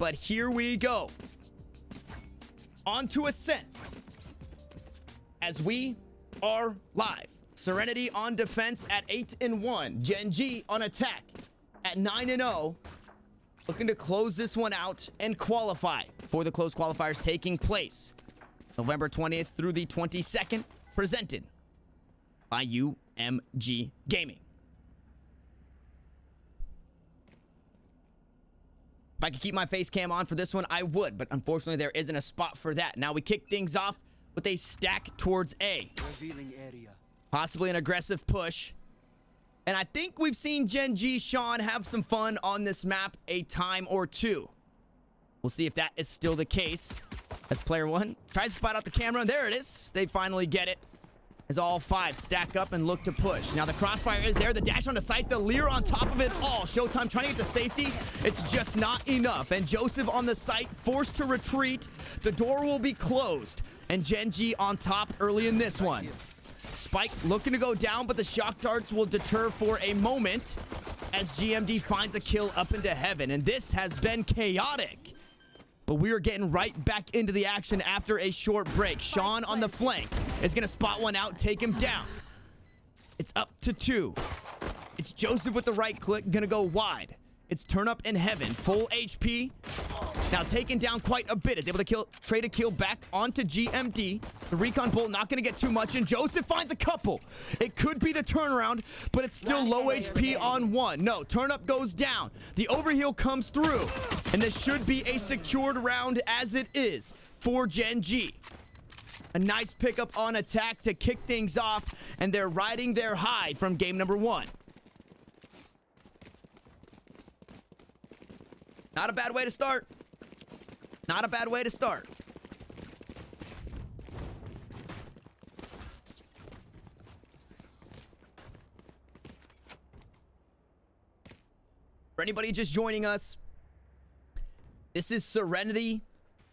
but here we go. On to Ascent. As we are live. Serenity on defense at 8-1. Gen.G on attack at 9-0. Looking to close this one out and qualify for the closed qualifiers taking place November 20th through the 22nd, presented by UMG Gaming. If I could keep my face cam on for this one, I would, but unfortunately there isn't a spot for that. Now we kick things off with a stack towards A. Possibly an aggressive push. And I think we've seen Gen.G Shawn have some fun on this map a time or two. We'll see if that is still the case. As player one tries to spot out the camera, and there it is. They finally get it. As all five stack up and look to push. Now the crossfire is there. The dash onto site. The leer on top of it all. Showtime trying to get to safety. It's just not enough. And Joseph on the site forced to retreat. The door will be closed. And Gen.G on top early in this one. Spike looking to go down, but the shock darts will deter for a moment as GMD finds a kill up into heaven. And this has been chaotic. But we are getting right back into the action after a short break. Shawn on the flank is going to spot one out, take him down. It's up to 2. It's Joseph with the right click, going to go wide. It's Turnup in heaven, full HP. Now taken down quite a bit. Is able to trade a kill back onto GMD. The recon bolt not going to get too much, and Joseph finds a couple. It could be the turnaround, but it's still low HP on one. No, Turnup goes down. The overheal comes through, and this should be a secured round as it is for Gen.G. A nice pickup on attack to kick things off, and they're riding their high from game number 1. Not a bad way to start. Not a bad way to start. For anybody just joining us, this is Serenity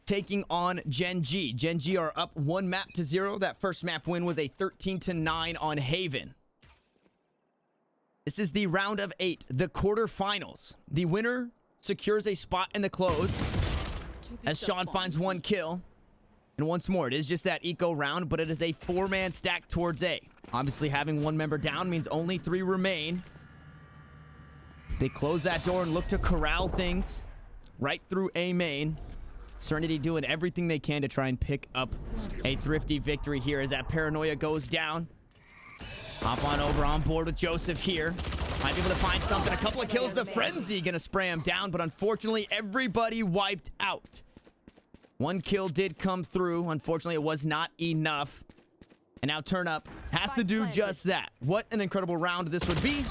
taking on Gen.G. Gen.G are up 1 map to 0. That first map win was a 13-9 on Haven. This is the round of 8, the quarterfinals. The winner secures a spot in the close as Shawn finds 1 kill. And once more, it is just that eco round, but it is a 4-man stack towards A. Obviously, having 1 member down means only 3 remain. They close that door and look to corral things right through A main. Serenity doing everything they can to try and pick up a thrifty victory here as that paranoia goes down. Hop on over on board with Joseph here. Might be able to find something. A couple of kills. The frenzy gonna spray him down, but unfortunately everybody wiped out. 1 kill did come through. Unfortunately, it was not enough. And now Turnup has to do just that. What an incredible round this would be.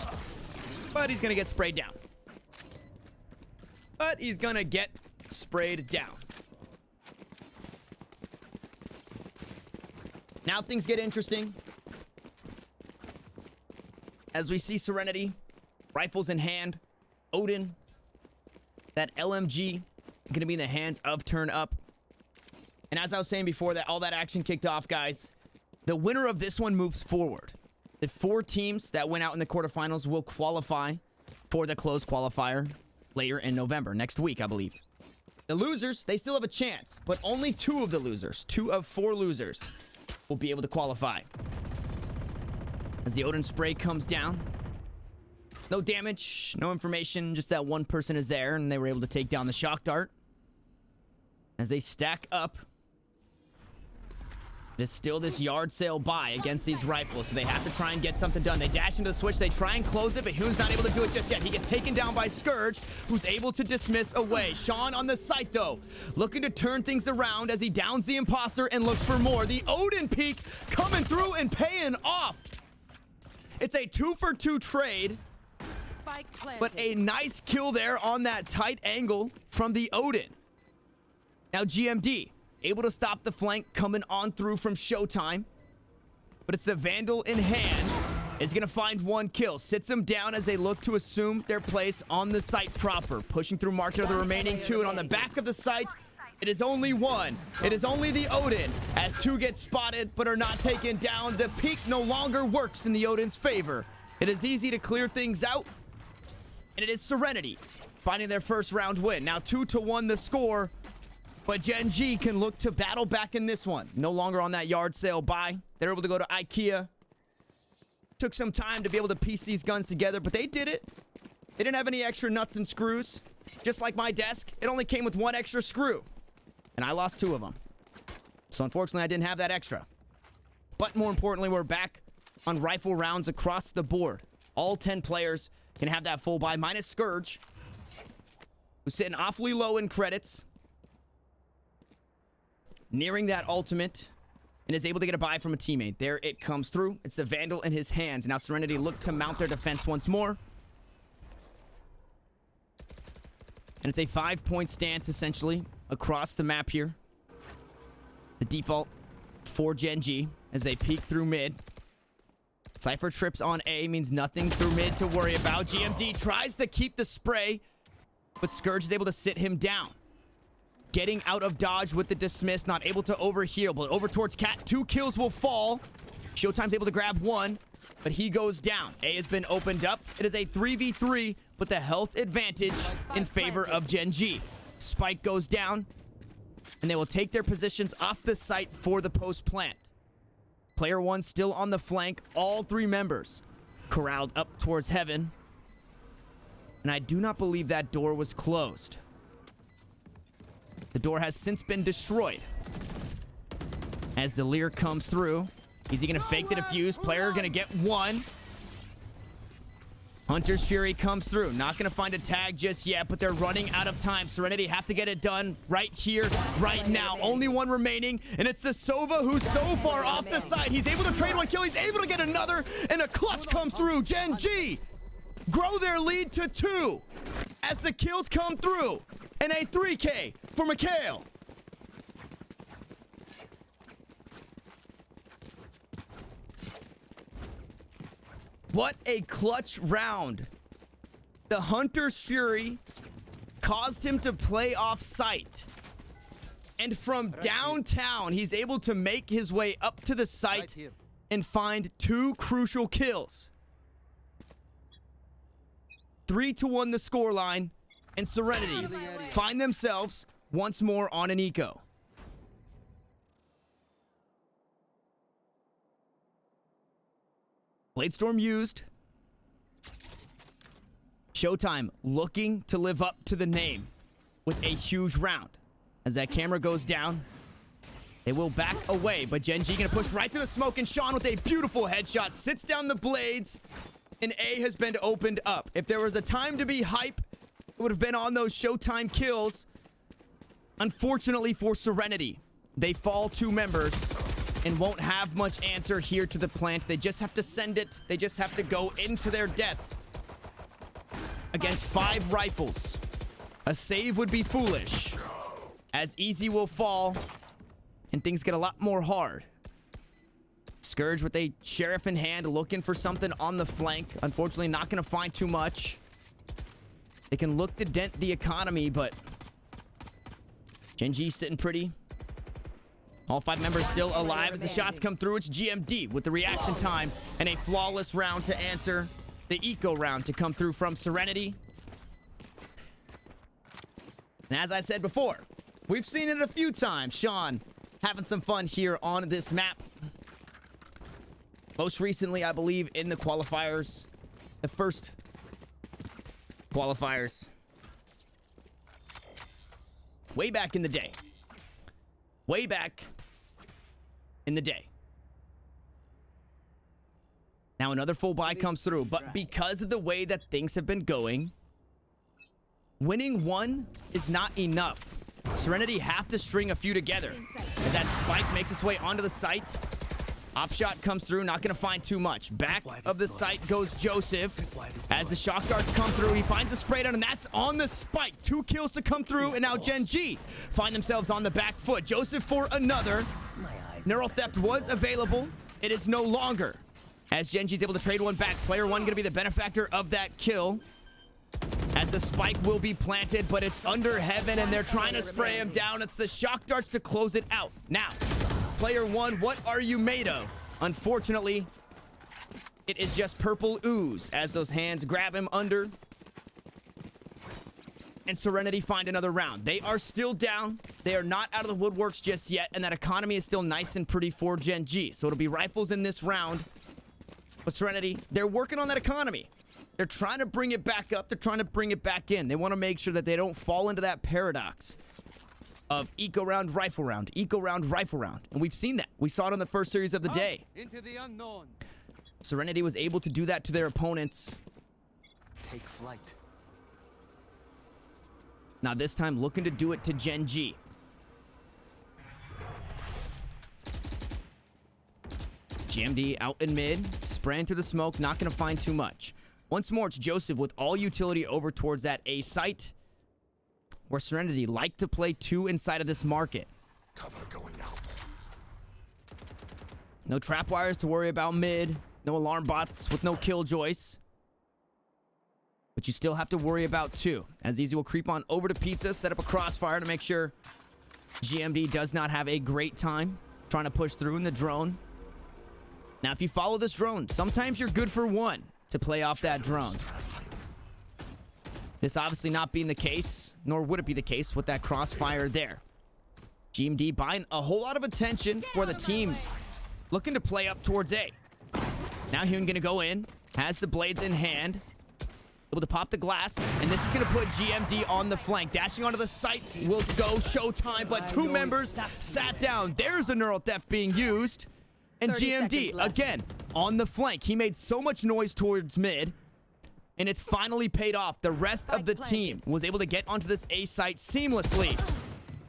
But he's gonna get sprayed down. But he's gonna get sprayed down. Now things get interesting. As we see Serenity, rifles in hand, Odin, that LMG going to be in the hands of Turnup. And as I was saying before that all that action kicked off, guys, the winner of this one moves forward. The 4 teams that went out in the quarterfinals will qualify for the closed qualifier later in November, next week, I believe. The losers, they still have a chance, but only 2 of the losers, 2 of 4 losers will be able to qualify. As the Odin spray comes down. No damage, no information, just that 1 person is there, and they were able to take down the shock dart. As they stack up, it is still this yard sale buy against these rifles, so they have to try and get something done. They dash into the switch, they try and close it, but huyhn's not able to do it just yet. He gets taken down by Scourge, who's able to dismiss away. Shawn on the site, though, looking to turn things around as he downs the imposter and looks for more. The Odin peak coming through and paying off. It's a 2-for-2 trade, but a nice kill there on that tight angle from the Odin. Now GMD able to stop the flank coming on through from Showtime, but it's the Vandal in hand is going to find 1 kill. Sits him down as they look to assume their place on the site proper. Pushing through market of the remaining 2, and on the back of the site, it is only 1. It is only the Odin, as 2 get spotted but are not taken down. The peak no longer works in the Odin's favor. It is easy to clear things out, and it is Serenity finding their first round win. Now 2-1 the score, but Gen.G can look to battle back in this one. No longer on that yard sale buy. They're able to go to IKEA. Took some time to be able to piece these guns together, but they did it. They didn't have any extra nuts and screws. Just like my desk, it only came with one extra screw. And I lost 2 of them. So unfortunately, I didn't have that extra. But more importantly, we're back on rifle rounds across the board. All 10 players can have that full buy, minus Scourge, who's sitting awfully low in credits. Nearing that ultimate. And is able to get a buy from a teammate. There it comes through. It's the Vandal in his hands. Now Serenity look to mount their defense once more. And it's a 5-point stance, essentially, across the map here. The default for Gen.G as they peek through mid. Cypher trips on A means nothing through mid to worry about. GMD tries to keep the spray, but Scourge is able to sit him down. Getting out of dodge with the dismiss, not able to overheal, but over towards Cat. 2 kills will fall. Showtime's able to grab 1, but he goes down. A has been opened up. It is a 3v3, but the health advantage in favor of Gen.G. Spike goes down, and they will take their positions off the site for the post plant. Player 1 still on the flank. All 3 members corralled up towards heaven. And I do not believe that door was closed. The door has since been destroyed. As the Leer comes through, is he going to fake the defuse? Player going to get 1. Hunter's Fury comes through. Not going to find a tag just yet, but they're running out of time. Serenity have to get it done right here, right now. Only 1 remaining, and it's the Sova who's so far off the side. He's able to trade 1 kill. He's able to get another, and a clutch comes through. Gen.G grow their lead to 2 as the kills come through. And a 3K for MkaeL. What a clutch round. The Hunter's Fury caused him to play off site. And from downtown, he's able to make his way up to the site and find 2 crucial kills. 3-1 the scoreline. And Serenity find themselves once more on an eco. Blade Storm used. Showtime looking to live up to the name with a huge round. As that camera goes down, they will back away, but Gen.G gonna push right through the smoke, and Shawn with a beautiful headshot sits down the blades, and A has been opened up. If there was a time to be hype, it would have been on those Showtime kills. Unfortunately for Serenity, they fall 2 members and won't have much answer here to the plant. They just have to send it. They just have to go into their death against 5 rifles. A save would be foolish, as Eazy will fall and things get a lot more hard. Scourge with a sheriff in hand, looking for something on the flank. Unfortunately, not going to find too much. They can look to dent the economy, but Gen.G sitting pretty. All 5 members still alive as the shots come through. It's GMD with the reaction time and a flawless round to answer. The eco round to come through from Serenity. And as I said before, we've seen it a few times. Shawn having some fun here on this map. Most recently, I believe, in the qualifiers. The first qualifiers. Way back in the day. Way back in the day. Now another full buy comes through, but because of the way that things have been going, winning 1 is not enough. Serenity have to string a few together. As that spike makes its way onto the site. Op shot comes through, not going to find too much. Back of the site goes Joseph. As the shock darts come through, he finds the spray down, and that's on the spike. 2 kills to come through, and now Gen.G find themselves on the back foot. Joseph for another. Neural Theft was available. It is no longer. As Gen.G is able to trade 1 back. Player 1 going to be the benefactor of that kill. As the spike will be planted, but it's under heaven, and they're trying to spray him down. It's the shock darts to close it out. Now, Player 1, what are you made of? Unfortunately, it is just purple ooze as those hands grab him under. and Serenity find another round. They are still down. They are not out of the woodworks just yet, and that economy is still nice and pretty for Gen.G. So it'll be rifles in this round. But Serenity, they're working on that economy. They're trying to bring it back up. They're trying to bring it back in. They want to make sure that they don't fall into that paradox of eco round, rifle round, eco round, rifle round. And we've seen that. We saw it on the first series of the day. Into the unknown. Serenity was able to do that to their opponents. Take flight. Now this time looking to do it to Gen.G. GMD out in mid, spraying through the smoke, not going to find too much. Once more, it's Joseph with all utility over towards that A site, where Serenity like to play two inside of this market. Cover going out. No trap wires to worry about mid, no alarm bots with no killjoys. But you still have to worry about two, as Eazy will creep on over to Pizza, set up a crossfire to make sure GMD does not have a great time trying to push through in the drone. Now, if you follow this drone, sometimes you're good for one to play off that drone. This obviously not being the case, nor would it be the case with that crossfire there. GMD buying a whole lot of attention for the team looking to play up towards A. Now huynh gonna go in, has the blades in hand, able to pop the glass, and this is gonna put GMD on the flank. Dashing onto the site will go Showtime, but two members sat down. There's a neural theft being used. And GMD, again, on the flank. He made so much noise towards mid, and it's finally paid off. The rest of the team was able to get onto this A site seamlessly.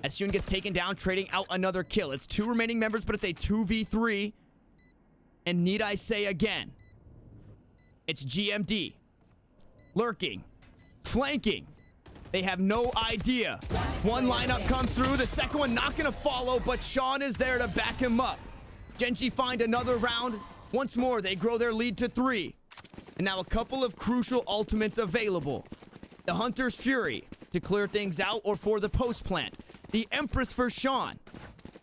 As huynh gets taken down, trading out another kill. It's two remaining members, but it's a 2v3. And need I say again, it's GMD. Lurking. Flanking. They have no idea. One lineup comes through. The second one not going to follow, but Shawn is there to back him up. Gen.G find another round. Once more, they grow their lead to 3. And now a couple of crucial ultimates available. The Hunter's Fury to clear things out, or for the post plant. The Empress for Shawn,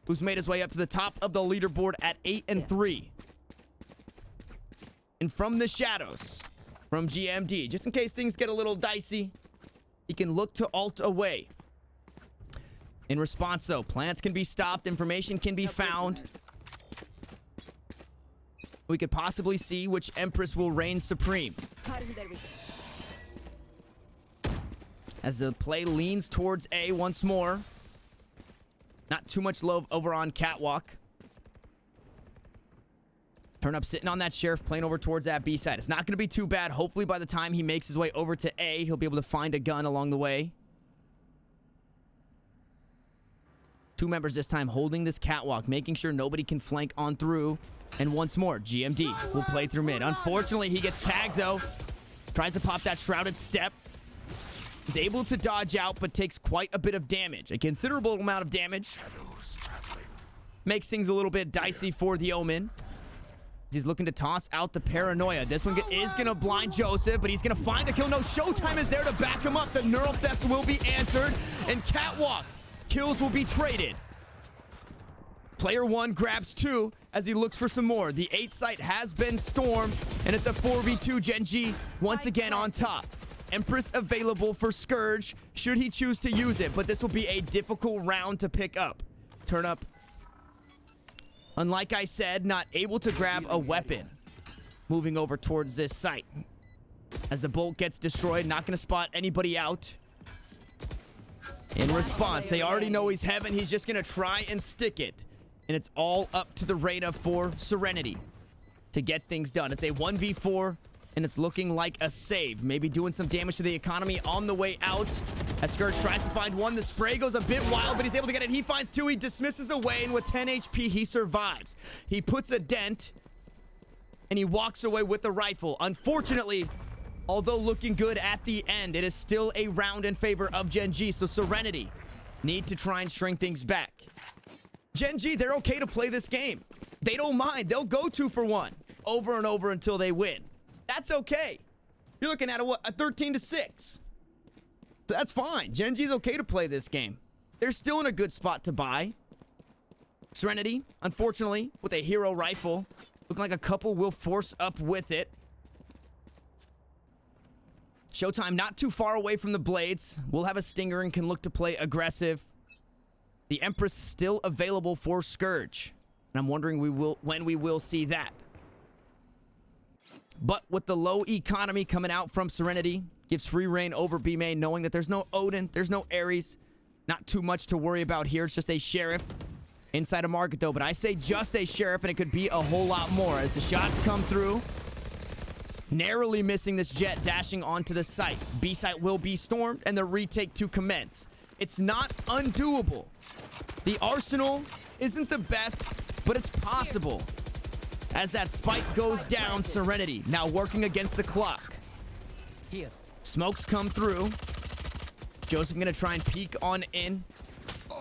who's made his way up to the top of the leaderboard at 8 and 3. And from the shadows, from GMD, just in case things get a little dicey, he can look to ult away. In response, though, plants can be stopped, information can be found. We could possibly see which Empress will reign supreme. As the play leans towards A once more. Not too much love over on Catwalk. Turnup sitting on that Sheriff, playing over towards that B side. It's not going to be too bad. Hopefully by the time he makes his way over to A, he'll be able to find a gun along the way. Two members this time holding this Catwalk, making sure nobody can flank on through. And once more, GMD will play through mid. Unfortunately, he gets tagged, though. Tries to pop that Shrouded Step. He's able to dodge out, but takes quite a bit of damage. A considerable amount of damage. Makes things a little bit dicey for the Omen. He's looking to toss out the Paranoia. This one is going to blind Joseph, but he's going to find a kill. No, Showtime is there to back him up. The neural theft will be answered, and Catwalk kills will be traded. Player 1 grabs 2 as he looks for some more. The 8 site has been stormed, and it's a 4v2. Gen.G once again on top. Empress available for Scourge should he choose to use it, but this will be a difficult round to pick up. Turnup, unlike I said, not able to grab a weapon. Moving over towards this site. As the bolt gets destroyed, not going to spot anybody out. In response, they already know he's heaven. He's just going to try and stick it. And it's all up to the Reyna for Serenity to get things done. It's a 1v4, and it's looking like a save. Maybe doing some damage to the economy on the way out. As Scourge tries to find one, the spray goes a bit wild, but he's able to get it. He finds 2, he dismisses away, and with 10 HP, he survives. He puts a dent, and he walks away with the rifle. Unfortunately, although looking good at the end, it is still a round in favor of Gen.G, so Serenity need to try and string things back. Gen.G, they're okay to play this game. They don't mind. They'll go 2 for 1 over and over until they win. That's okay. You're looking at a 13-6. So that's fine. Gen.G's okay to play this game. They're still in a good spot to buy. Serenity, unfortunately, with a hero rifle. Looking like a couple will force up with it. Showtime not too far away from the blades. We'll have a stinger and can look to play aggressive. The Empress still available for Scourge. And I'm wondering when we will see that. But with the low economy coming out from Serenity, gives free reign over B main, knowing that there's no Odin, there's no Ares. Not too much to worry about here. It's just a Sheriff inside a market though. But I say just a Sheriff, and it could be a whole lot more as the shots come through. Narrowly missing this Jett dashing onto the site. B site will be stormed and the retake to commence. It's not undoable. The arsenal isn't the best, but it's possible. As that spike goes down, Serenity now working against the clock. Here. Smokes come through. Joseph gonna try and peek on in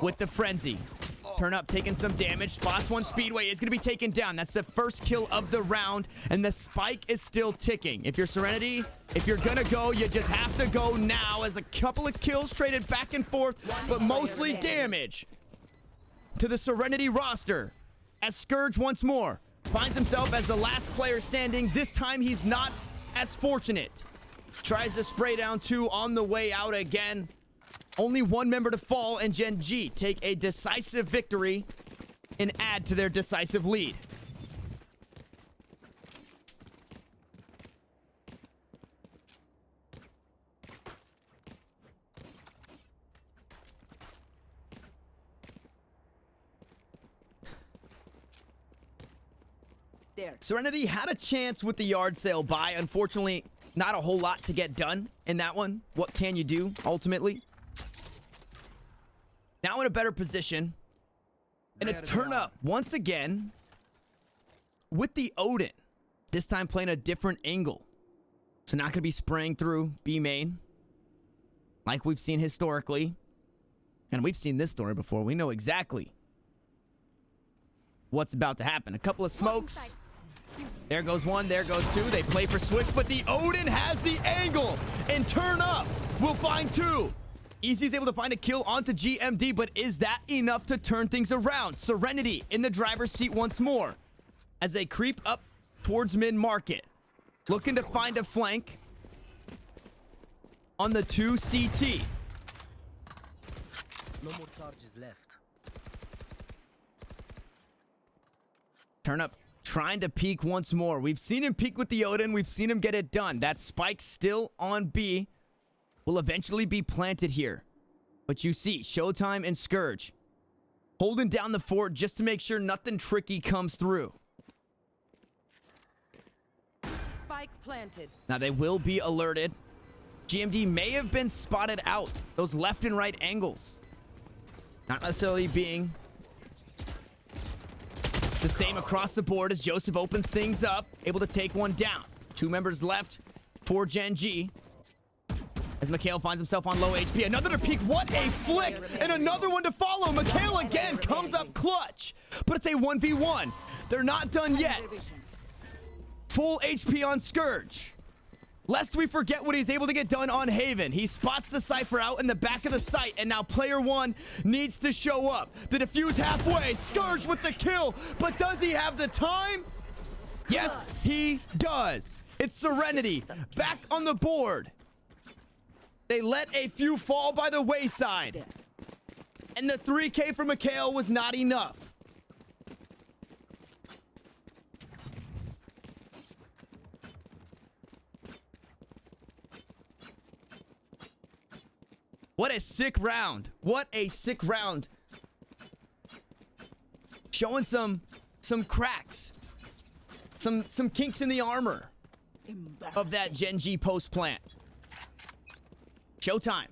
with the frenzy. Turnup taking some damage. Spots one. Speedway is going to be taken down. That's the first kill of the round, and the spike is still ticking. If you're Serenity, if you're going to go, you just have to go now, as a couple of kills traded back and forth, but mostly damage to the Serenity roster. As Scourge once more finds himself as the last player standing. This time he's not as fortunate. Tries to spray down 2 on the way out again. Only one member to fall, and Gen.G take a decisive victory and add to their decisive lead. There. Serenity had a chance with the yard sale buy. Unfortunately, not a whole lot to get done in that one. What can you do, ultimately? Now in a better position. And it's Turnup once again with the Odin. This time playing a different angle. So not going to be spraying through B main like we've seen historically. And we've seen this story before. We know exactly what's about to happen. A couple of smokes. There goes one. There goes two. They play for switch, but the Odin has the angle. And Turnup will find 2. Eazy's able to find a kill onto GMD, but is that enough to turn things around? Serenity in the driver's seat once more as they creep up towards mid-market. Looking to find a flank on the 2 CT. No more charges left. Turnup trying to peek once more. We've seen him peek with the Odin. We've seen him get it done. That spike still on B. Will eventually be planted here. But you see, Showtime and Scourge holding down the fort just to make sure nothing tricky comes through. Spike planted. Now they will be alerted. GMD may have been spotted out. Those left and right angles. Not necessarily being the same across the board as Joseph opens things up. Able to take one down. 2 members left for Gen.G. As MkaeL finds himself on low HP. Another to peek. What a flick! And another one to follow. MkaeL again comes up clutch. But it's a 1v1. They're not done yet. Full HP on Scourge. Lest we forget what he's able to get done on Haven. He spots the Cypher out in the back of the site. And now player 1 needs to show up. The defuse halfway. Scourge with the kill. But does he have the time? Yes, he does. It's Serenity back on the board. They let a few fall by the wayside. And the 3K for MkaeL was not enough. What a sick round. What a sick round. Showing some cracks. Some kinks in the armor of that Gen.G post plant. Showtime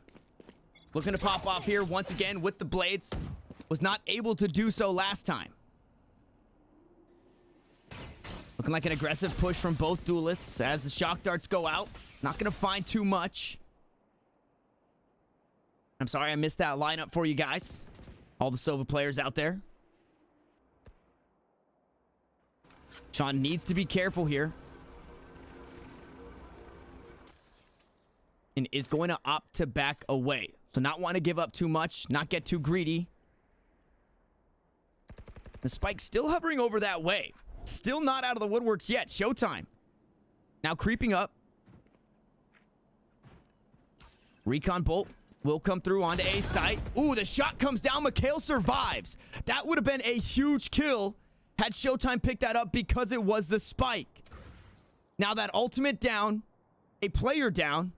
looking to pop off here once again with the blades. Was not able to do so last time. Looking like an aggressive push from both duelists as the shock darts go out. Not going to find too much. I'm sorry I missed that lineup for you guys. All the Sova players out there. Shawn needs to be careful here. And is going to opt to back away. So not want to give up too much, not get too greedy. The spike still hovering over that way. Still not out of the woodworks yet. Showtime. Now creeping up. Recon Bolt will come through onto A site. Ooh, the shot comes down. MkaeL survives. That would have been a huge kill had Showtime picked that up because it was the spike. Now that ultimate down, a player down,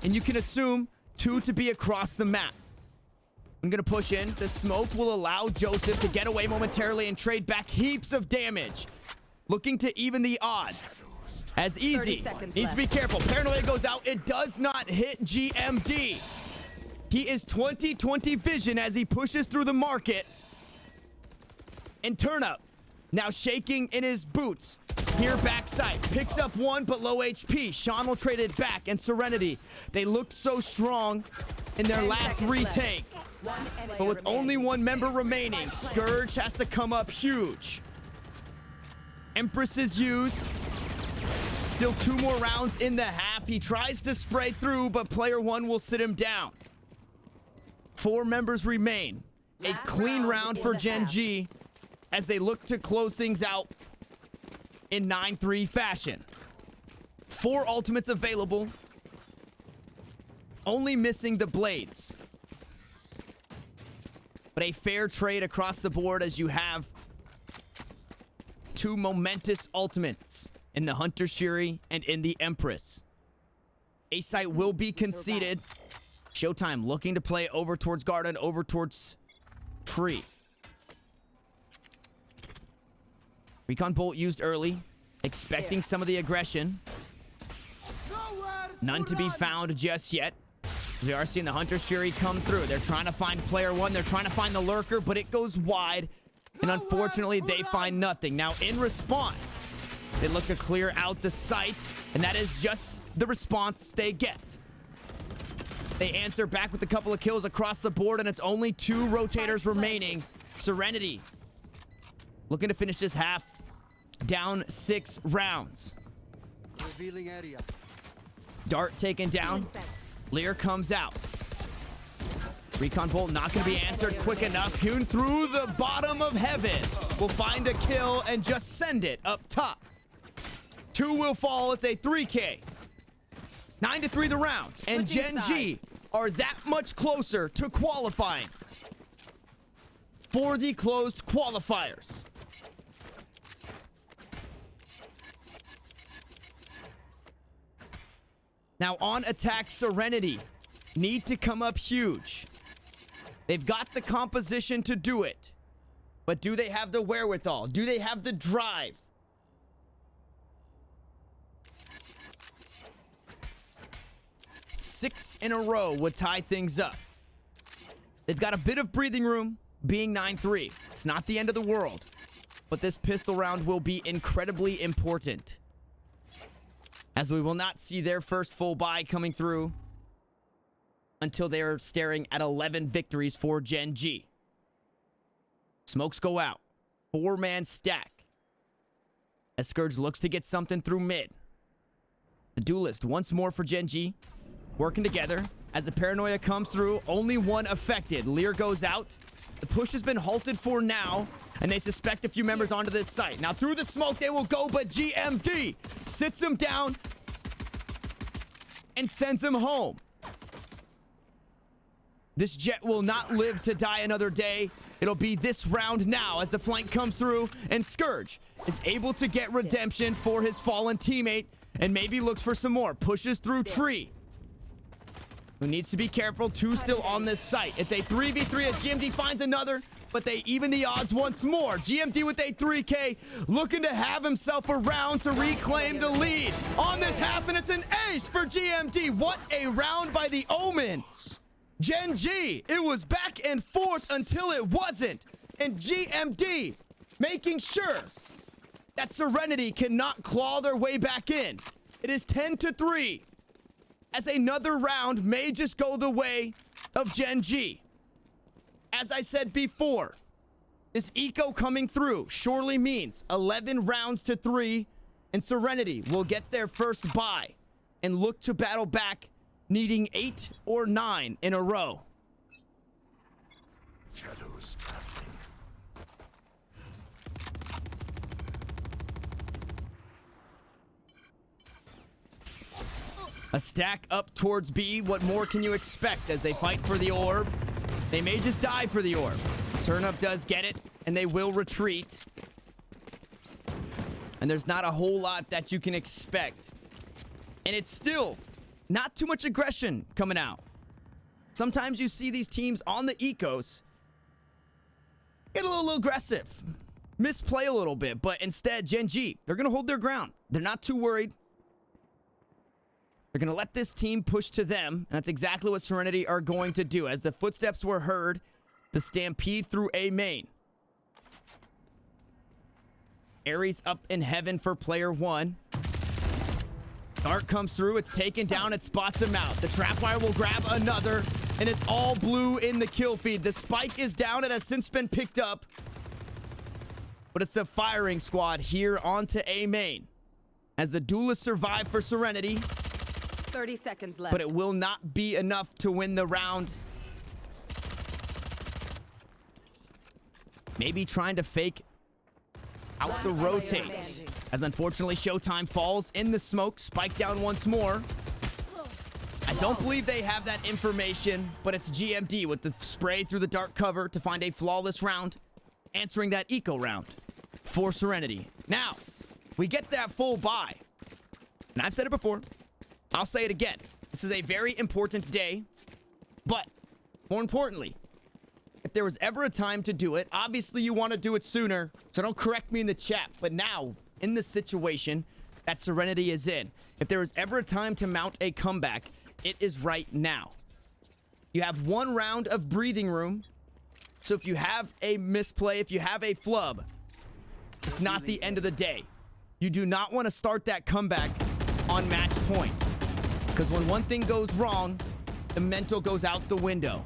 and you can assume 2 to be across the map. I'm going to push in. The smoke will allow Joseph to get away momentarily and trade back heaps of damage. Looking to even the odds. As Eazy needs to be careful. Paranoia goes out. It does not hit GMD. He is 20/20 vision as he pushes through the market. And Turnup now shaking in his boots. Here backside. Picks up 1, but low HP. Shawn will trade it back. And Serenity. They looked so strong in their last retake. But with only 1 member remaining, Scourge has to come up huge. Empress is used. Still 2 more rounds in the half. He tries to spray through, but player 1 will sit him down. 4 members remain. A clean round for Gen.G as they look to close things out in 9-3 fashion. 4 ultimates available. Only missing the blades. But a fair trade across the board as you have 2 momentous ultimates in the Hunter Shuri and in the Empress. A site will be conceded. Showtime looking to play over towards Garden, over towards Tree. Recon Bolt used early, expecting some of the aggression. None to be found just yet. We are seeing the Hunter Shuri come through. They're trying to find player 1. They're trying to find the lurker, but it goes wide. And unfortunately, they find nothing. Now, in response, they look to clear out the site, and that is just the response they get. They answer back with a couple of kills across the board, and it's only 2 rotators remaining. Serenity looking to finish this half down 6 rounds. Revealing area. Dart taken down. Lear comes out. Recon Bolt not going to be answered quick enough. huynh through the bottom of heaven will find a kill and just send it up top. 2 will fall. It's a 3K. 9-3 the rounds. And Gen.G are that much closer to qualifying for the closed qualifiers. Now on attack, Serenity need to come up huge. They've got the composition to do it. But do they have the wherewithal? Do they have the drive? Six in a row would tie things up. They've got a bit of breathing room being 9-3. It's not the end of the world. But this pistol round will be incredibly important, as we will not see their first full buy coming through until they are staring at 11 victories for Gen.G. Smokes go out. 4-man stack as Scourge looks to get something through mid. The duelist once more for Gen.G. Working together as the paranoia comes through. Only 1 affected. Lear goes out. The push has been halted for now, and they suspect a few members onto this site. Now through the smoke they will go, but GMD sits him down and sends him home. This Jett will not live to die another day. It'll be this round now as the flank comes through, and Scourge is able to get redemption for his fallen teammate and maybe looks for some more. Pushes through Tree, who needs to be careful. 2 still on this site. It's a 3v3 as GMD finds another, but they even the odds once more. GMD with a 3K, looking to have himself a round to reclaim the lead on this half, and it's an ace for GMD. What a round by the Omen. Gen.G, it was back and forth until it wasn't. And GMD making sure that Serenity cannot claw their way back in. It is 10-3. As another round may just go the way of Gen.G. As I said before, this eco coming through surely means 11 rounds to 3, and Serenity will get their first buy and look to battle back, needing 8 or 9 in a row. Shadows traveling. A stack up towards B. What more can you expect as they fight for the orb? They may just die for the orb. Turnup does get it, and they will retreat. And there's not a whole lot that you can expect. And it's still not too much aggression coming out. Sometimes you see these teams on the ecos get a little aggressive, misplay a little bit, but instead, Gen.G, they're going to hold their ground. They're not too worried. They're going to let this team push to them. And that's exactly what Serenity are going to do. As the footsteps were heard, the stampede through A main. Ares up in heaven for player one. Dart comes through. It's taken down. It spots him out. The trapwire will grab another. And it's all blue in the kill feed. The spike is down. It has since been picked up. But it's the firing squad here onto A main. As the duelists survive for Serenity. 30 seconds left. But it will not be enough to win the round. Maybe trying to fake out the rotate. As unfortunately Showtime falls in the smoke. Spike down once more. I don't believe they have that information, but it's GMD with the spray through the dark cover to find a flawless round, answering that eco round for Serenity. Now, we get that full buy. And I've said it before. I'll say it again. This is a very important day, but more importantly, if there was ever a time to do it, obviously you want to do it sooner, so don't correct me in the chat, but now, in the situation that Serenity is in, if there was ever a time to mount a comeback, it is right now. You have one round of breathing room, so if you have a misplay, if you have a flub, it's not the end of the day. You do not want to start that comeback on match point, because when one thing goes wrong, the mental goes out the window.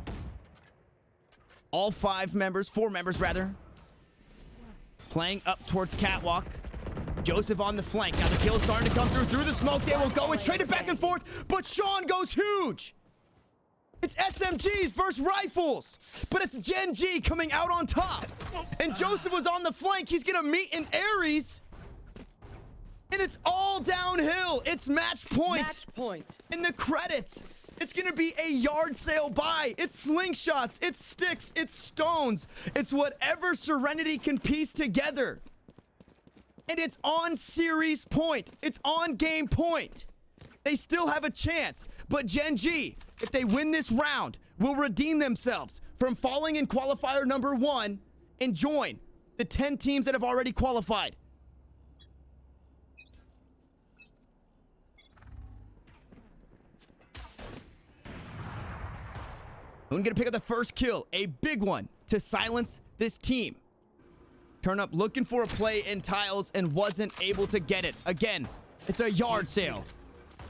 All four members rather, playing up towards Catwalk. Joseph on the flank. Now the kill is starting to come through the smoke. They will go and trade it back and forth, but Shawn goes huge. It's SMGs versus rifles, but it's Gen.G coming out on top. And Joseph was on the flank. He's gonna meet in Ares. And it's all downhill. It's match point. Match point. In the credits, it's gonna be a yard sale buy. It's slingshots, it's sticks, it's stones. It's whatever Serenity can piece together. And it's on series point. It's on game point. They still have a chance. But Gen.G, if they win this round, will redeem themselves from falling in qualifier number 1 and join the 10 teams that have already qualified. I'm gonna pick up the first kill, a big one to silence this team. Turnup looking for a play in tiles and wasn't able to get it. Again, it's a yard sale.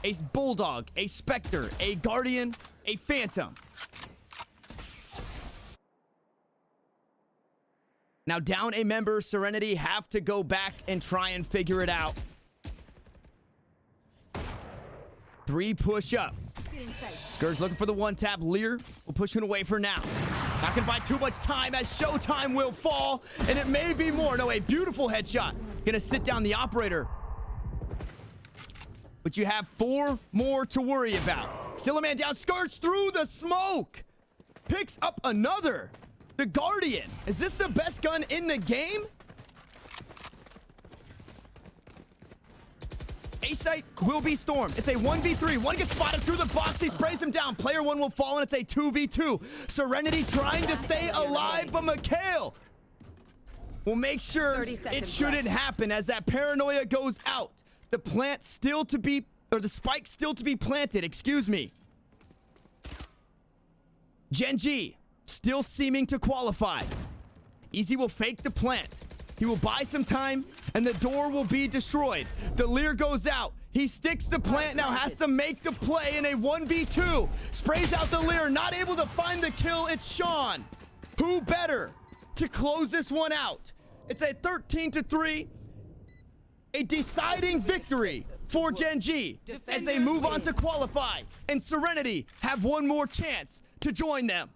A Bulldog, a Spectre, a Guardian, a Phantom. Now down a member, Serenity have to go back and try and figure it out. 3 push up. Scourge looking for the one tap. Lear will push it away for now. Not gonna buy too much time as Showtime will fall, and it may be more. No, a beautiful headshot. Gonna sit down the operator. But you have 4 more to worry about. Still a man down. Scourge through the smoke. Picks up another. The Guardian. Is this the best gun in the game? A-site will be stormed. It's a 1v3. One gets spotted through the box. He sprays him down. Player 1 will fall, and it's a 2v2. Serenity trying to stay alive, but MkaeL will make sure it shouldn't happen as that paranoia goes out. The plant still to be, or the spike still to be planted, excuse me. Gen.G still seeming to qualify. Eazy will fake the plant. He will buy some time, and the door will be destroyed. The Lear goes out. He sticks the plant, now has to make the play in a 1v2. Sprays out the Lear, not able to find the kill. It's Shawn. Who better to close this one out? It's a 13-3. A deciding victory for Gen.G as they move on to qualify. And Serenity have one more chance to join them.